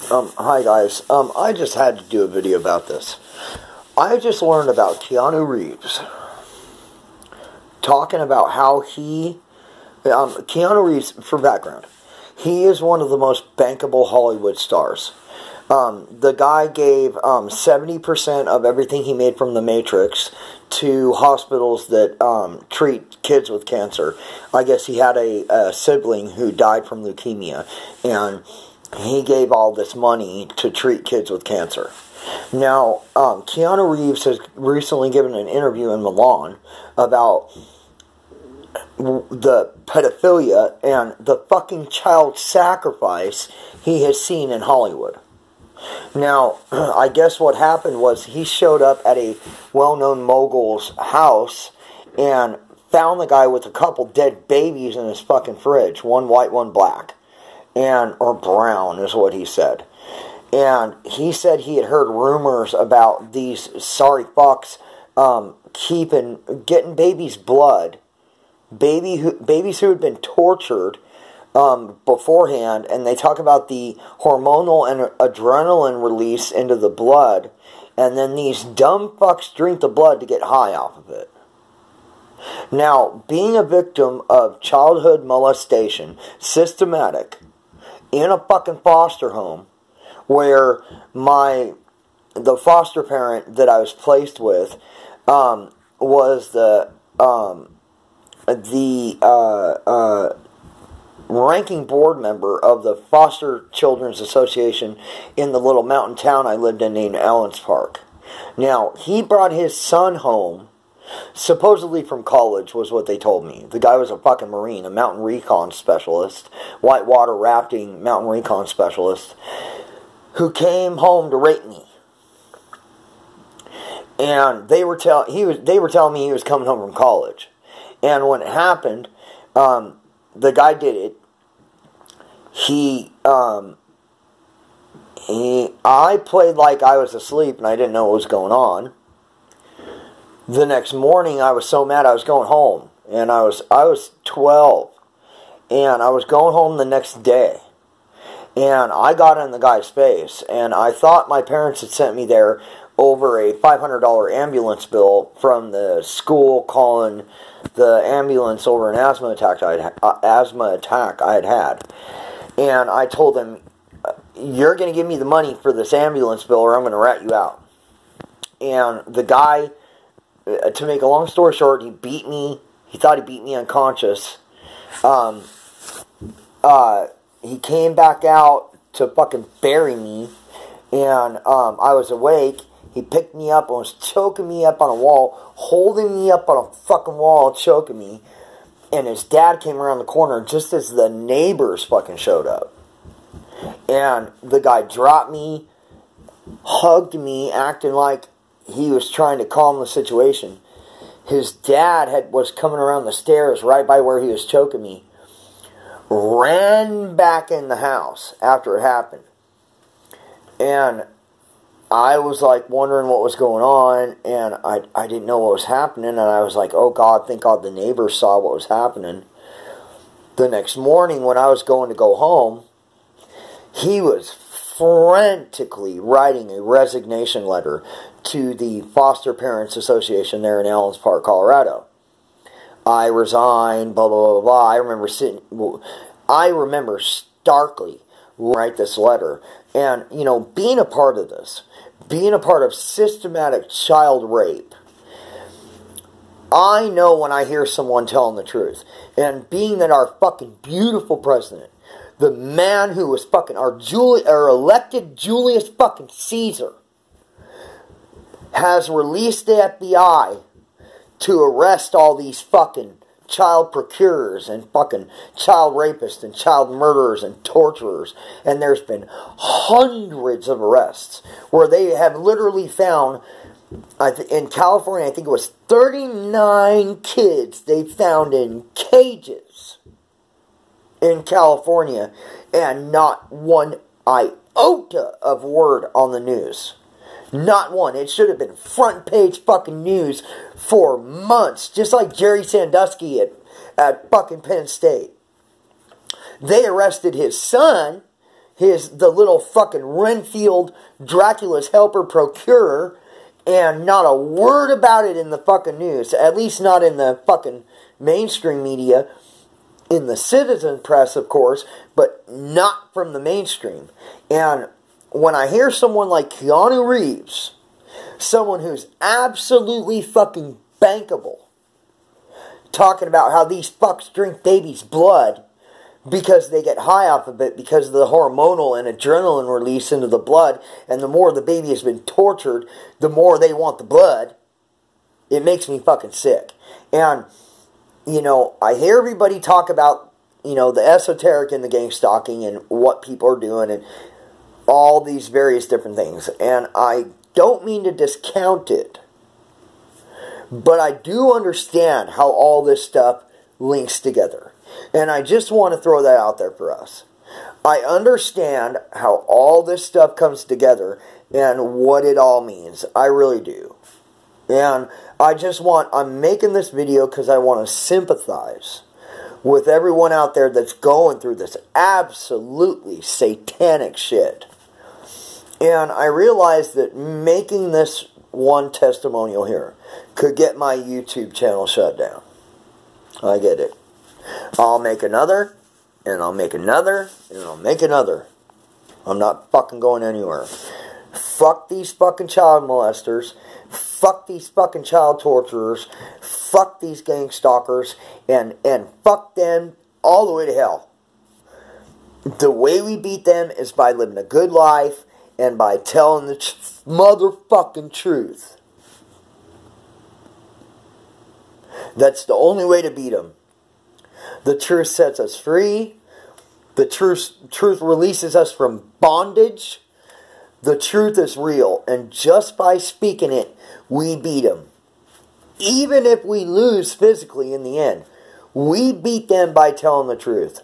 Hi guys. I just had to do a video about this. I just learned about Keanu Reeves talking about how Keanu Reeves, for background, he is one of the most bankable Hollywood stars. The guy gave 70% of everything he made from The Matrix to hospitals that treat kids with cancer. I guess he had a sibling who died from leukemia, and he gave all this money to treat kids with cancer. Now, Keanu Reeves has recently given an interview in Milan about the pedophilia and the fucking child sacrifice he has seen in Hollywood. Now, I guess what happened was he showed up at a well-known mogul's house and found the guy with a couple dead babies in his fucking fridge. One white, one black. Or brown is what he said. And he said he had heard rumors about these sorry fucks getting babies' blood. Babies who had been tortured beforehand, and they talk about the hormonal and adrenaline release into the blood, and then these dumb fucks drink the blood to get high off of it. Now, being a victim of childhood molestation, systematic, in a fucking foster home, where the foster parent that I was placed with was the ranking board member of the Foster Children's Association in the little mountain town I lived in named Allens Park. Now, he brought his son home, supposedly from college, was what they told me. The guy was a fucking Marine, a mountain recon specialist, whitewater rafting mountain recon specialist, who came home to rape me. And they were telling me he was coming home from college. And when it happened, the guy did it. I played like I was asleep and I didn't know what was going on. The next morning, I was so mad I was going home. And I was 12. And I was going home the next day. And I got in the guy's face. And I thought my parents had sent me there over a $500 ambulance bill from the school calling the ambulance over an asthma attack I had had. And I told them, you're going to give me the money for this ambulance bill or I'm going to rat you out. And the guy, to make a long story short, he beat me. He thought he beat me unconscious. He came back out to fucking bury me. And I was awake. He picked me up and was choking me up on a wall, holding me up on a fucking wall, choking me. And his dad came around the corner just as the neighbors fucking showed up. And the guy dropped me, hugged me, acting like he was trying to calm the situation. His dad was coming around the stairs right by where he was choking me. Ran back in the house after it happened. And I was like wondering what was going on, and I didn't know what was happening, and I was like, oh God, thank God the neighbors saw what was happening. The next morning when I was going to go home, he was frantically writing a resignation letter to the Foster Parents Association there in Allens Park, Colorado. I resigned, blah, blah, blah, blah. I remember starkly write this letter. And, being a part of this, being a part of systematic child rape, I know when I hear someone telling the truth. And being that our fucking beautiful president, the man who was fucking our elected Julius fucking Caesar, has released the FBI to arrest all these fucking child procurers and fucking child rapists and child murderers and torturers. And there's been hundreds of arrests where they have literally found, in California, I think it was 39 kids they found in cages in California, and not one iota of word on the news. Not one. It should have been front page fucking news for months. Just like Jerry Sandusky at fucking Penn State. They arrested his son the little fucking Renfield, Dracula's helper procurer, and not a word about it in the fucking news. At least not in the fucking mainstream media. In the citizen press, of course, but not from the mainstream. And when I hear someone like Keanu Reeves, someone who's absolutely fucking bankable, talking about how these fucks drink babies' blood because they get high off of it because of the hormonal and adrenaline release into the blood, and the more the baby has been tortured, the more they want the blood, it makes me fucking sick. And, you know, I hear everybody talk about, you know, the esoteric and the gang stalking and what people are doing and all these various different things. And I don't mean to discount it, but I do understand how all this stuff links together. And I just want to throw that out there for us. I understand how all this stuff comes together and what it all means. I really do. And I'm making this video because I want to sympathize with everyone out there that's going through this absolutely satanic shit. And I realize that making this one testimonial here could get my YouTube channel shut down. I get it. I'll make another, and I'll make another, and I'll make another. I'm not fucking going anywhere. Fuck these fucking child molesters. Fuck these fucking child torturers. Fuck these gang stalkers. And fuck them all the way to hell. The way we beat them is by living a good life and by telling the motherfucking truth. That's the only way to beat them. The truth sets us free. The truth releases us from bondage. The truth is real. And just by speaking it, we beat them. Even if we lose physically in the end, we beat them by telling the truth.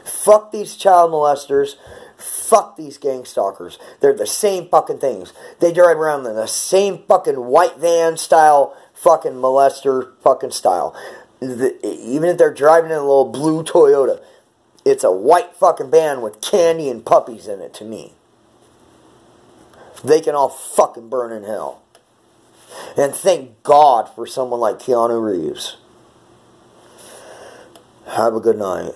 Fuck these child molesters. Fuck these gang stalkers. They're the same fucking things. They drive around in the same fucking white van style fucking molester fucking style. Even if they're driving in a little blue Toyota, it's a white fucking van with candy and puppies in it to me. They can all fucking burn in hell. And thank God for someone like Keanu Reeves. Have a good night.